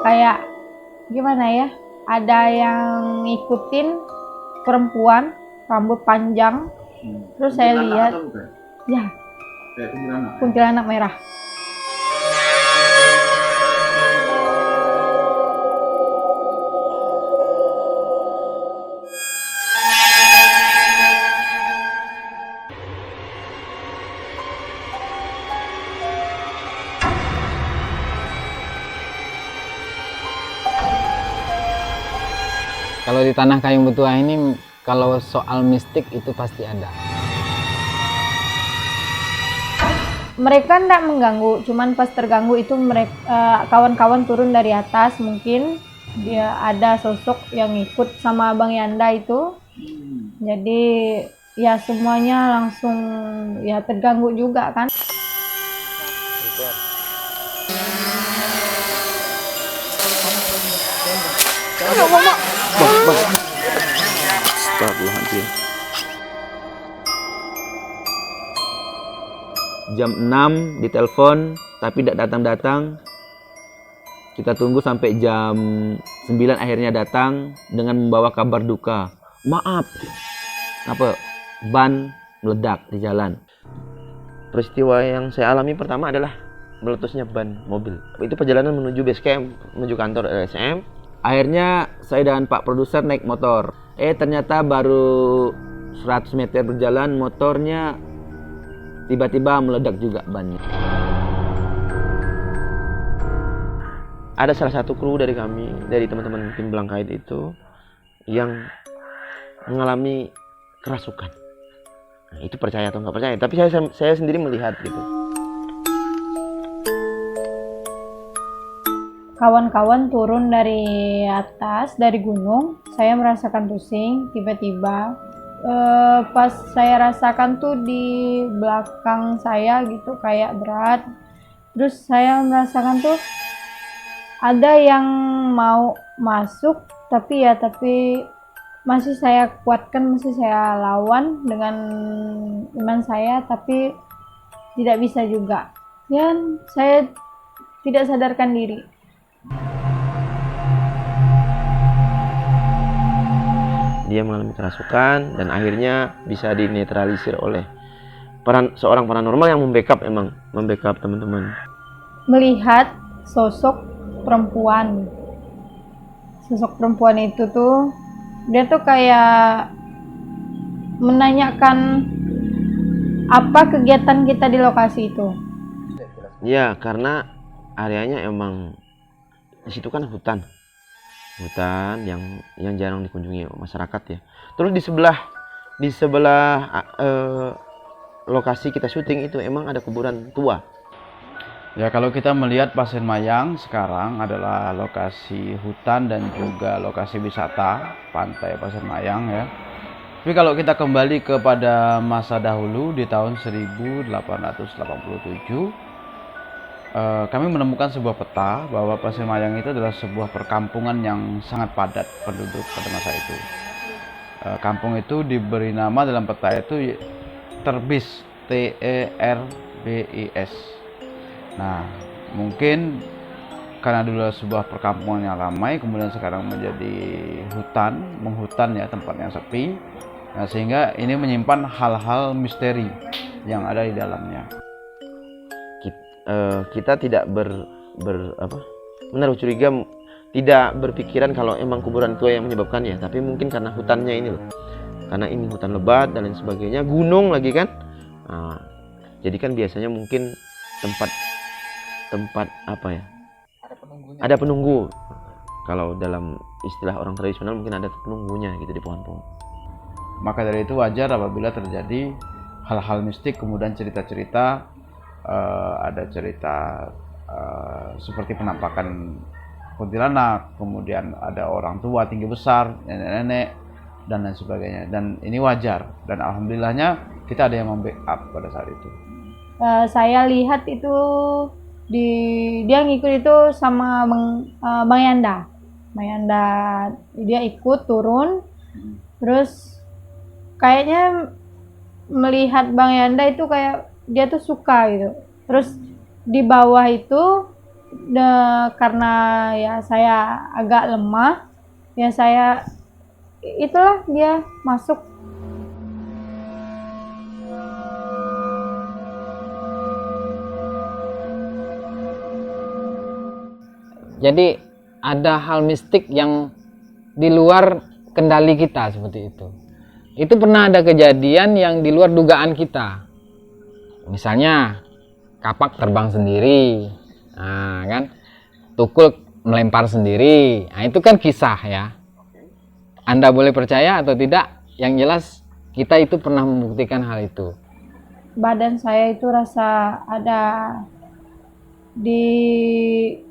kayak gimana ya, ada yang ngikutin perempuan rambut panjang. Terus saya lihat ya kuntilanak merah. Kalau di Tanah Kayung Betuah ini, kalau soal mistik itu pasti ada. Mereka tidak mengganggu, cuman pas terganggu itu mereka kawan-kawan turun dari atas, mungkin dia ada sosok yang ikut sama Bang Yanda itu. Jadi ya semuanya langsung ya terganggu juga kan. Astagfirullahaladzim. Jam 6 ditelepon tapi tidak datang-datang. Kita tunggu sampai jam 9 akhirnya datang dengan membawa kabar duka. Maaf, apa ban meledak di jalan. Peristiwa yang saya alami pertama adalah meletusnya ban mobil. Itu perjalanan menuju base camp, menuju kantor LSM. Akhirnya saya dan Pak produser naik motor. Ternyata baru 100 meter berjalan motornya tiba-tiba meledak juga bannya. Ada salah satu kru dari kami, dari teman-teman tim Blangkait itu yang mengalami kerasukan. Nah, itu percaya atau nggak percaya, tapi saya sendiri melihat gitu. Kawan-kawan turun dari atas, dari gunung, saya merasakan pusing, tiba-tiba pas saya rasakan tuh di belakang saya gitu kayak berat. Terus saya merasakan tuh ada yang mau masuk, tapi masih saya kuatkan, masih saya lawan dengan iman saya, tapi tidak bisa juga. Dan saya tidak sadarkan diri. Dia mengalami kerasukan dan akhirnya bisa dinetralisir oleh seorang paranormal yang membackup teman-teman. Melihat sosok perempuan. Sosok perempuan itu tuh dia tuh kayak menanyakan apa kegiatan kita di lokasi itu. Ya, karena areanya emang di situ kan hutan yang jarang dikunjungi masyarakat ya. Terus di sebelah lokasi kita syuting itu emang ada kuburan tua. Ya, kalau kita melihat Pasir Mayang sekarang adalah lokasi hutan dan juga lokasi wisata pantai Pasir Mayang ya. Tapi kalau kita kembali kepada masa dahulu di tahun 1887, kami menemukan sebuah peta bahwa Pasir Mayang itu adalah sebuah perkampungan yang sangat padat penduduk pada masa itu. Kampung itu diberi nama dalam peta itu Terbis, Terbis. Nah, mungkin karena dulu sebuah perkampungan yang ramai, kemudian sekarang menjadi menghutan ya, tempat yang sepi. Nah, sehingga ini menyimpan hal-hal misteri yang ada di dalamnya. Kita tidak menaruh curiga, tidak berpikiran kalau emang kuburan tua yang menyebabkannya, tapi mungkin karena hutannya ini loh. Karena ini hutan lebat dan lain sebagainya, gunung lagi kan. Nah, jadi kan biasanya mungkin tempat apa ya? Ada penunggu. Kalau dalam istilah orang tradisional mungkin ada penunggunya gitu di pohon-pohon. Maka dari itu wajar apabila terjadi hal-hal mistik, kemudian cerita-cerita, ada cerita seperti penampakan kuntilanak, kemudian ada orang tua tinggi besar, nenek-nenek, dan lain sebagainya. Dan ini wajar, dan alhamdulillahnya kita ada yang membackup pada saat itu. Saya lihat itu dia ngikut itu sama Bang Yanda. Bang Yanda dia ikut turun, terus kayaknya melihat Bang Yanda itu kayak dia tuh suka gitu. Terus di bawah itu karena ya saya agak lemah, ya saya itulah dia masuk. Jadi ada hal mistik yang di luar kendali kita seperti itu. Itu pernah ada kejadian yang di luar dugaan kita. Misalnya kapak terbang sendiri, nah, kan, tukul melempar sendiri. Nah, itu kan kisah ya. Anda boleh percaya atau tidak, yang jelas kita itu pernah membuktikan hal itu. Badan saya itu rasa ada di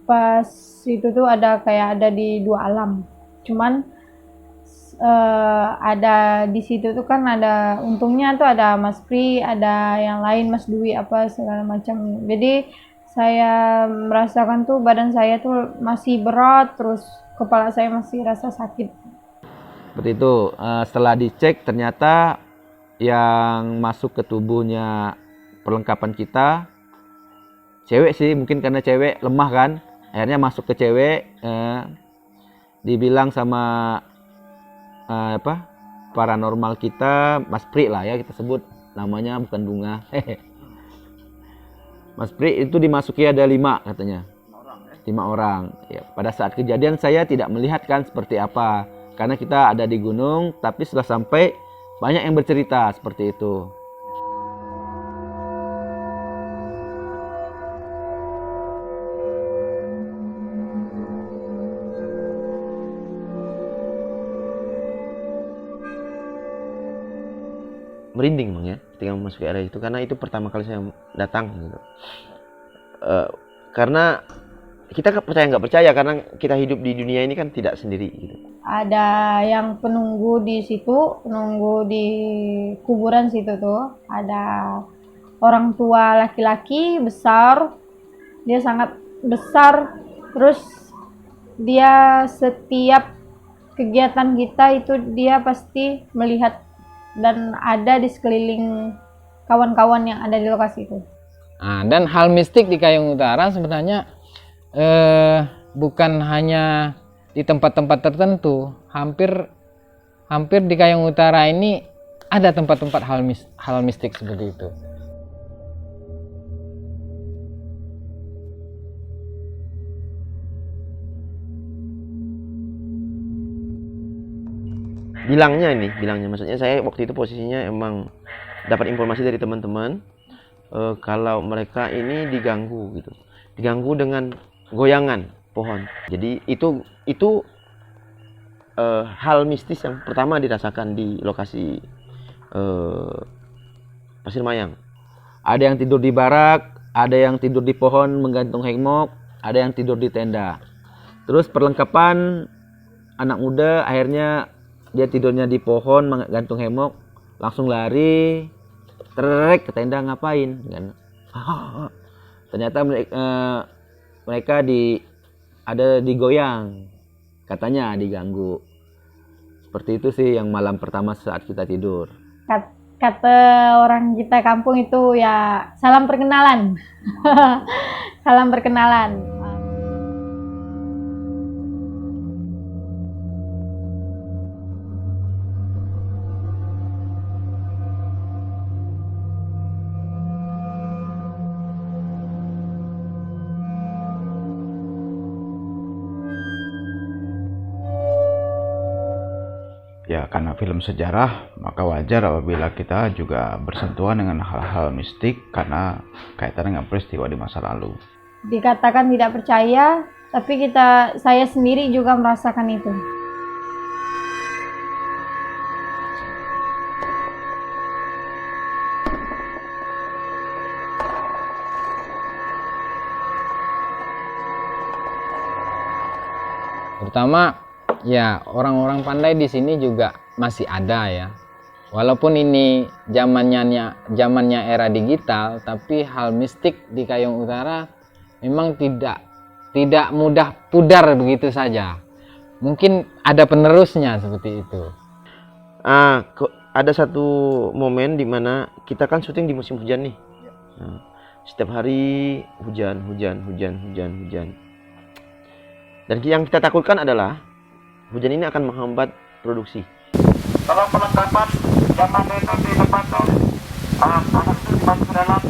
pas itu tuh ada kayak ada di dua alam. Cuman ada di situ tuh kan ada untungnya tuh ada Mas Pri, ada yang lain Mas Dwi apa segala macam. Jadi saya merasakan tuh badan saya tuh masih berat, terus kepala saya masih rasa sakit. Seperti itu. Setelah dicek ternyata yang masuk ke tubuhnya perlengkapan kita cewek sih, mungkin karena cewek lemah kan, akhirnya masuk ke cewek. Dibilang sama paranormal kita, Mas Pri lah ya, kita sebut namanya, bukan Bunga. Mas Pri itu dimasuki ada 5 katanya, 5 orang ya. Pada saat kejadian saya tidak melihat kan seperti apa, karena kita ada di gunung, tapi setelah sampai banyak yang bercerita seperti itu. Merinding Bang ya ketika memasuki area itu, karena itu pertama kali saya datang gitu. Karena kita percaya nggak percaya, karena kita hidup di dunia ini kan tidak sendiri gitu. Ada yang penunggu di situ, penunggu di kuburan situ tuh, ada orang tua laki-laki besar, dia sangat besar, terus dia setiap kegiatan kita itu dia pasti melihat dan ada di sekeliling kawan-kawan yang ada di lokasi itu. Nah, dan hal mistik di Kayong Utara sebenarnya bukan hanya di tempat-tempat tertentu, hampir di Kayong Utara ini ada tempat-tempat hal mistik seperti itu. Bilangnya maksudnya saya waktu itu posisinya emang dapat informasi dari teman-teman kalau mereka ini diganggu dengan goyangan pohon. Jadi itu hal mistis yang pertama dirasakan di lokasi Pasir Mayang. Ada yang tidur di barak, ada yang tidur di pohon menggantung hemok, ada yang tidur di tenda. Terus perlengkapan anak muda akhirnya dia tidurnya di pohon menggantung hemok, langsung lari terek ke tenda, ngapain kan. Ternyata mereka ada digoyang, katanya diganggu. Seperti itu sih yang malam pertama saat kita tidur. Kata orang kita kampung itu ya salam perkenalan. Salam perkenalan. Ya, karena film sejarah, maka wajar apabila kita juga bersentuhan dengan hal-hal mistik karena kaitannya dengan peristiwa di masa lalu. Dikatakan tidak percaya, tapi saya sendiri juga merasakan itu. Terutama ya orang-orang pandai di sini juga masih ada ya. Walaupun ini zamannya era digital, tapi hal mistik di Kayong Utara memang tidak mudah pudar begitu saja. Mungkin ada penerusnya seperti itu. Ada satu momen di mana kita kan syuting di musim hujan nih. Setiap hari hujan. Dan yang kita takutkan adalah hujan ini akan menghambat produksi. Kalau perlengkapan yang ada itu di depan tuh, anak itu dimasuk ke dalam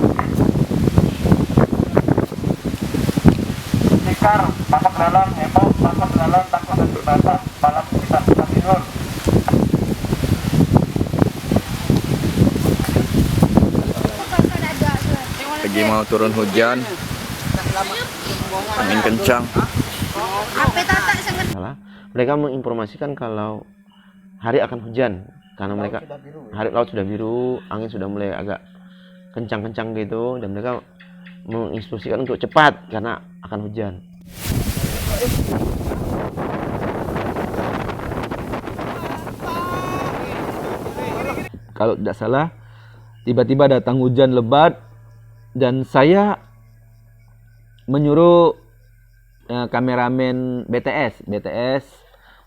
tikar, masuk ke dalam, heboh, masuk ke dalam, takut nanti basah, malam kita bisa tidur. Lagi mau turun hujan, angin kencang. Mereka menginformasikan kalau hari akan hujan karena mereka hari laut sudah biru, angin sudah mulai agak kencang-kencang gitu, dan mereka menginstruksikan untuk cepat karena akan hujan. Kalau tidak salah, tiba-tiba datang hujan lebat dan saya menyuruh kameramen BTS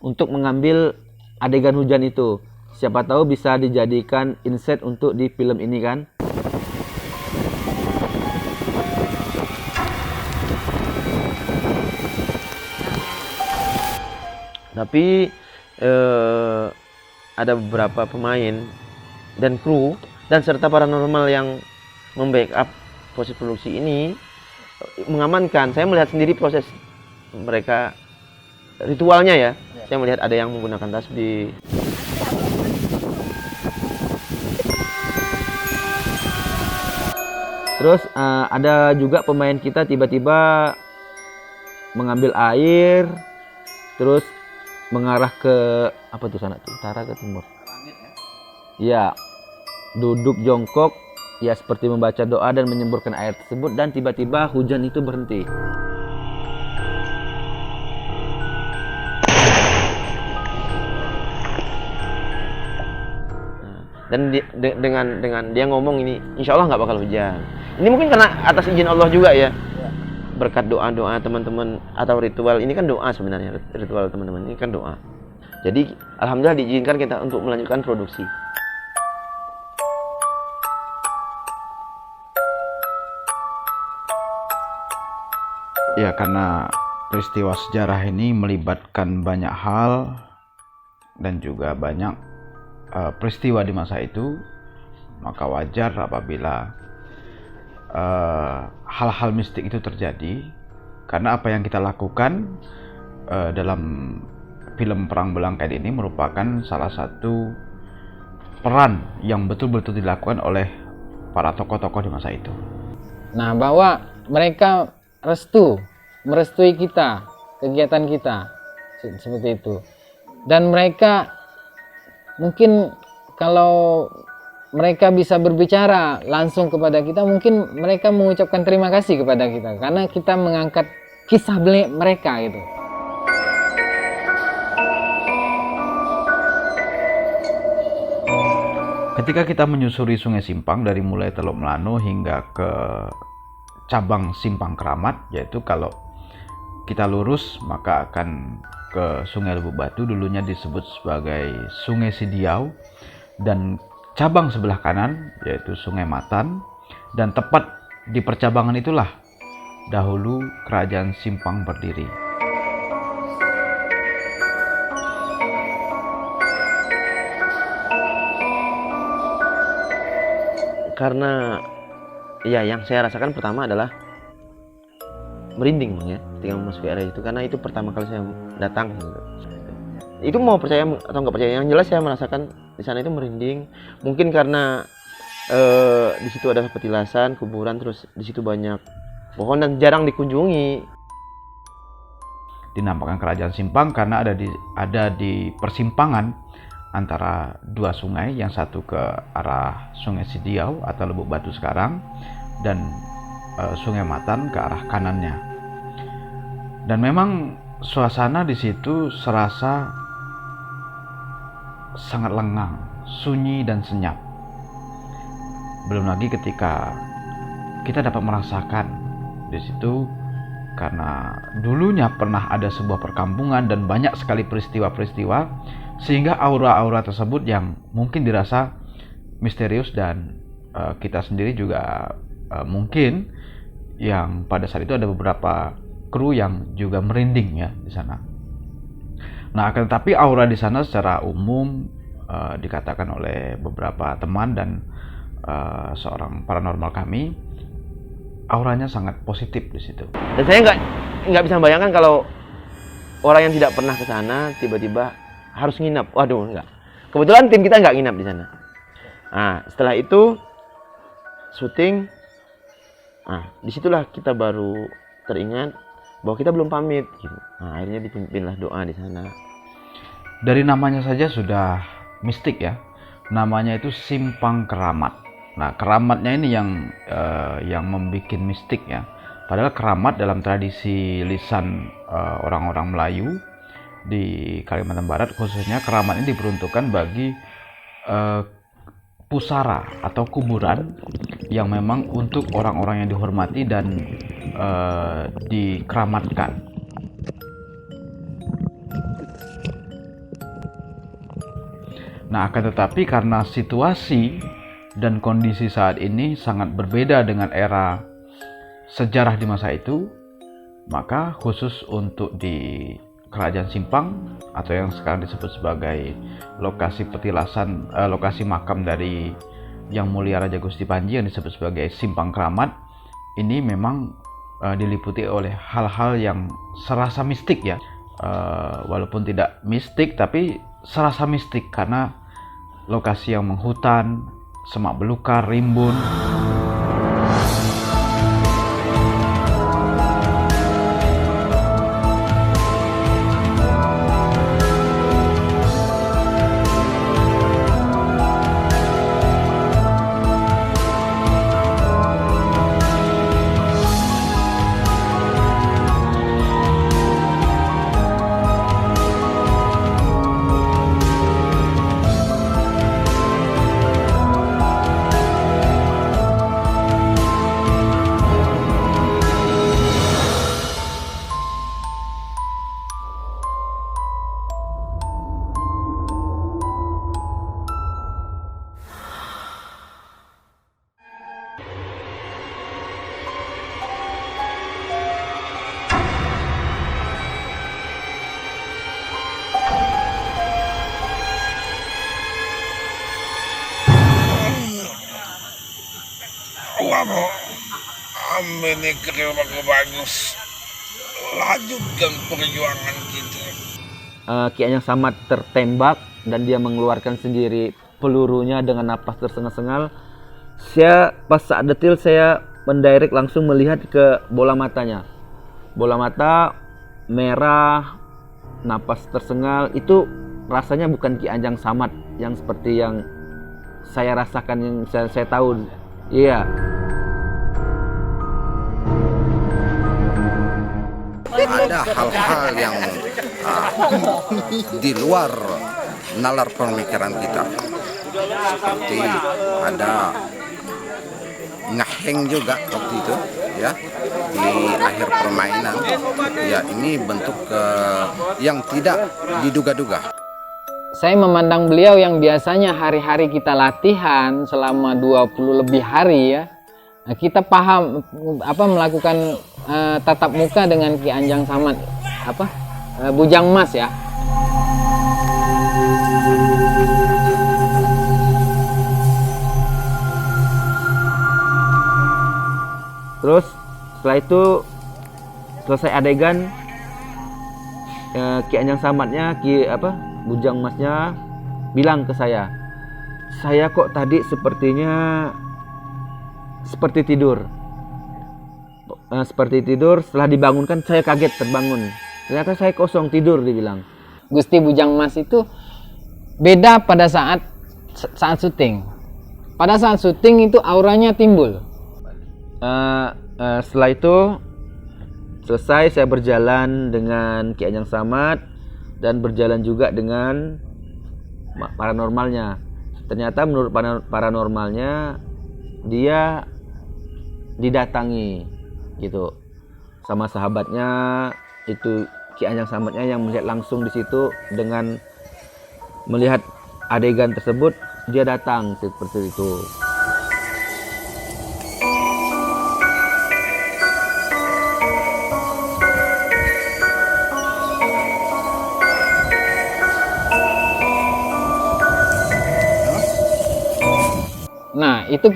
untuk mengambil adegan hujan itu. Siapa tahu bisa dijadikan inset untuk di film ini kan. Tapi ada beberapa pemain dan kru dan serta paranormal yang membackup proses produksi ini mengamankan. Saya melihat sendiri proses mereka ritualnya ya. Saya melihat ada yang menggunakan tasbih. Terus ada juga pemain kita tiba-tiba mengambil air, terus mengarah ke apa tuh sana tuh, utara ke timur. Ya, duduk jongkok, ya seperti membaca doa dan menyemburkan air tersebut, dan tiba-tiba hujan itu berhenti. Dan dengan dia ngomong ini, insya Allah nggak bakal hujan. Ini mungkin karena atas izin Allah juga ya. Berkat doa-doa teman-teman atau ritual ini kan doa sebenarnya, ritual teman-teman ini kan doa. Jadi alhamdulillah diizinkan kita untuk melanjutkan produksi. Ya, karena peristiwa sejarah ini melibatkan banyak hal dan juga banyak peristiwa di masa itu, maka wajar apabila hal-hal mistik itu terjadi. Karena apa yang kita lakukan dalam film Perang Belangkat ini merupakan salah satu peran yang betul-betul dilakukan oleh para tokoh-tokoh di masa itu. Nah, bahwa mereka merestui kita, kegiatan kita seperti itu. Dan mereka mungkin kalau mereka bisa berbicara langsung kepada kita, mungkin mereka mengucapkan terima kasih kepada kita karena kita mengangkat kisah mereka gitu. Ketika kita menyusuri Sungai Simpang dari mulai Teluk Melano hingga ke cabang Simpang Keramat, yaitu kalau kita lurus maka akan ke Sungai Lubuk Batu, dulunya disebut sebagai Sungai Sidiau, dan cabang sebelah kanan yaitu Sungai Matan, dan tepat di percabangan itulah dahulu Kerajaan Simpang berdiri. Karena ya yang saya rasakan pertama adalah merinding ya ketika memasuki area itu, karena itu pertama kali saya datang gitu. Itu mau percaya atau nggak percaya, yang jelas saya merasakan di sana itu merinding. Mungkin karena di situ ada petilasan, kuburan, terus di situ banyak pohon dan jarang dikunjungi. Dinamakan Kerajaan Simpang karena ada di persimpangan antara dua sungai, yang satu ke arah Sungai Sidiau atau Lubuk Batu sekarang, dan Sungai Matan ke arah kanannya. Dan memang suasana di situ serasa sangat lengang, sunyi dan senyap. Belum lagi ketika kita dapat merasakan di situ, karena dulunya pernah ada sebuah perkampungan dan banyak sekali peristiwa-peristiwa, sehingga aura-aura tersebut yang mungkin dirasa misterius dan kita sendiri juga mungkin yang pada saat itu ada beberapa kru yang juga merinding ya di sana. Nah, akan tetapi aura di sana secara umum dikatakan oleh beberapa teman dan seorang paranormal kami, auranya sangat positif di situ. Dan saya nggak bisa bayangkan kalau orang yang tidak pernah ke sana tiba-tiba harus nginap. Waduh, enggak. Kebetulan tim kita nggak nginap di sana. Nah, setelah itu syuting, disitulah kita baru teringat bahwa kita belum pamit. Gitu. Nah, akhirnya dipimpinlah doa di sana. Dari namanya saja sudah mistik ya. Namanya itu Simpang Keramat. Nah, keramatnya ini yang membuat mistik ya. Padahal keramat dalam tradisi lisan orang-orang Melayu di Kalimantan Barat khususnya, keramat ini diperuntukkan bagi pusara atau kuburan yang memang untuk orang-orang yang dihormati dan dikeramatkan. Nah, akan tetapi karena situasi dan kondisi saat ini sangat berbeda dengan era sejarah di masa itu, maka khusus untuk di Kerajaan Simpang atau yang sekarang disebut sebagai lokasi petilasan, lokasi makam dari Yang Mulia Raja Gusti Panji yang disebut sebagai Simpang Keramat, ini memang diliputi oleh hal-hal yang serasa mistik ya, walaupun tidak mistik tapi serasa mistik karena lokasi yang menghutan, semak belukar, rimbun. Ini kerja bagus. Lanjutkan perjuangan kita. Ki Anyang Samad tertembak dan dia mengeluarkan sendiri pelurunya dengan napas tersengal-sengal. Pas saat detil saya mendirect langsung melihat ke bola matanya. Bola mata merah, napas tersengal, itu rasanya bukan Ki Anyang Samad yang seperti yang saya rasakan, yang saya tahu. Iya. Ada hal-hal yang di luar nalar pemikiran kita, seperti ada ngeheng juga waktu itu ya di akhir permainan ya. Ini bentuk yang tidak diduga-duga. Saya memandang beliau yang biasanya hari-hari kita latihan selama 20 lebih hari ya. Nah, kita paham melakukan tatap muka dengan Ki Anyang Samad Bujang Mas ya. Terus setelah itu selesai adegan, Ki Anyang Samadnya, Bujang Masnya bilang ke saya kok tadi sepertinya seperti tidur. Setelah dibangunkan saya kaget terbangun. Ternyata saya kosong tidur, dibilang. Gusti Bujang Mas itu beda pada saat syuting. Pada saat syuting itu auranya timbul. Setelah itu selesai, saya berjalan dengan Ki Anyang Samad dan berjalan juga dengan paranormalnya. Ternyata menurut paranormalnya dia didatangi gitu sama sahabatnya, itu Ki Anyang Samadnya yang melihat langsung di situ. Dengan melihat adegan tersebut dia datang seperti itu. Nah, itu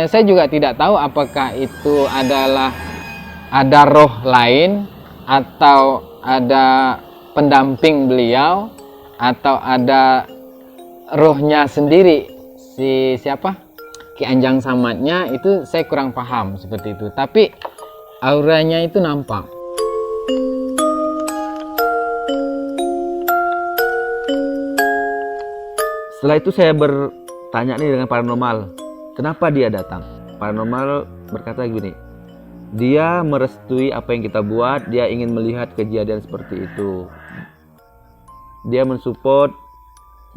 saya juga tidak tahu apakah itu ada roh lain atau ada pendamping beliau atau ada rohnya sendiri siapa Ki Anjang Samadnya, itu saya kurang paham seperti itu, tapi auranya itu nampak. Setelah itu saya bertanya nih dengan paranormal, kenapa dia datang? Paranormal berkata gini, dia merestui apa yang kita buat, dia ingin melihat kejadian seperti itu. Dia mensupport,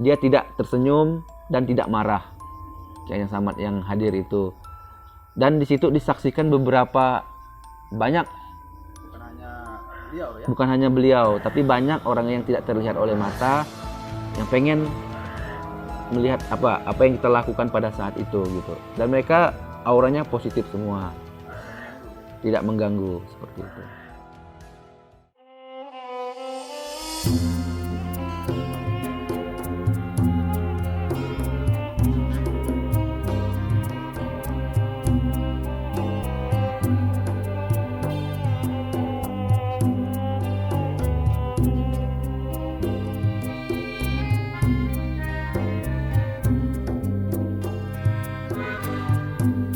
dia tidak tersenyum dan tidak marah. Kayak yang Samad yang hadir itu. Dan di situ disaksikan beberapa banyak, bukan hanya beliau, tapi banyak orang yang tidak terlihat oleh mata yang pengen melihat apa yang kita lakukan pada saat itu gitu. Dan mereka auranya positif semua, tidak mengganggu seperti itu.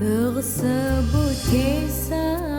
Tersebut kisah